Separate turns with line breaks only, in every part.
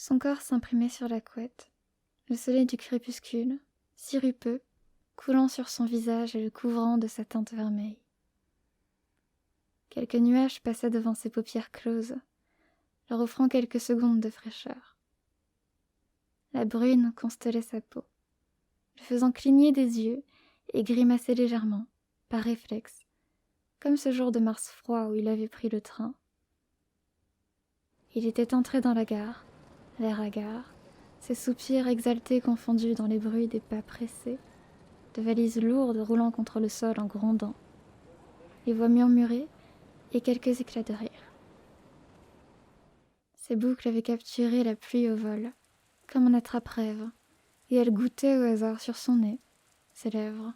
Son corps s'imprimait sur la couette, le soleil du crépuscule, sirupeux, coulant sur son visage et le couvrant de sa teinte vermeille. Quelques nuages passaient devant ses paupières closes, leur offrant quelques secondes de fraîcheur. La brune constellait sa peau, le faisant cligner des yeux et grimacer légèrement, par réflexe, comme ce jour de mars froid où il avait pris le train. Il était entré dans la gare, l'air hagard, ses soupirs exaltés confondus dans les bruits des pas pressés, de valises lourdes roulant contre le sol en grondant, les voix murmurées et quelques éclats de rire. Ses boucles avaient capturé la pluie au vol, comme un attrape-rêve, et elle goûtait au hasard sur son nez, ses lèvres,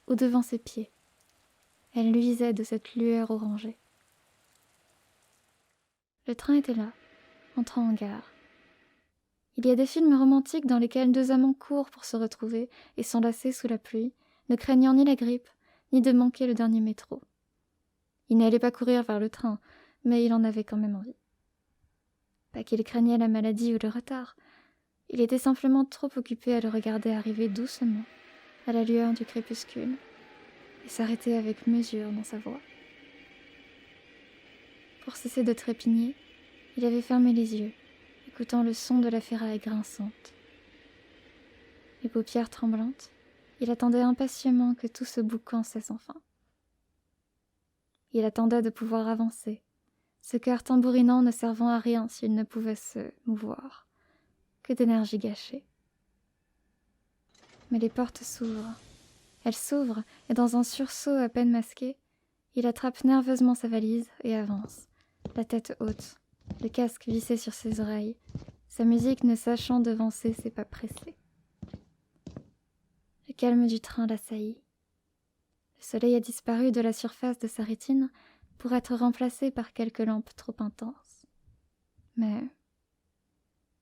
ou devant ses pieds. Elle luisait de cette lueur orangée. Le train était là, entrant en gare. Il y a des films romantiques dans lesquels deux amants courent pour se retrouver et s'enlacer sous la pluie, ne craignant ni la grippe, ni de manquer le dernier métro. Il n'allait pas courir vers le train, mais il en avait quand même envie. Pas qu'il craignait la maladie ou le retard, il était simplement trop occupé à le regarder arriver doucement, à la lueur du crépuscule, et s'arrêter avec mesure dans sa voix. Pour cesser de trépigner, il avait fermé les yeux, écoutant le son de la ferraille grinçante. Les paupières tremblantes, il attendait impatiemment que tout ce boucan cesse enfin. Il attendait de pouvoir avancer, ce cœur tambourinant ne servant à rien s'il ne pouvait se mouvoir. Que d'énergie gâchée. Mais les portes s'ouvrent. Elles s'ouvrent, et dans un sursaut à peine masqué, il attrape nerveusement sa valise et avance, la tête haute, le casque vissé sur ses oreilles, sa musique ne sachant devancer ses pas pressés. Le calme du train l'assaillit. Le soleil a disparu de la surface de sa rétine pour être remplacé par quelques lampes trop intenses. Mais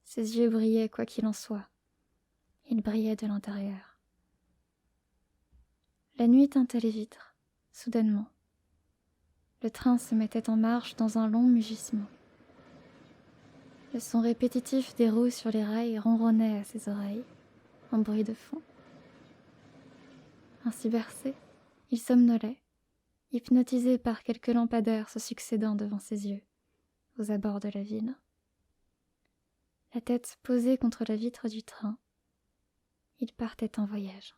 ses yeux brillaient quoi qu'il en soit. Ils brillaient de l'intérieur. La nuit teintait les vitres, soudainement. Le train se mettait en marche dans un long mugissement. Le son répétitif des roues sur les rails ronronnait à ses oreilles, en bruit de fond. Ainsi bercé, il somnolait, hypnotisé par quelques lampadaires se succédant devant ses yeux, aux abords de la ville. La tête posée contre la vitre du train, il partait en voyage.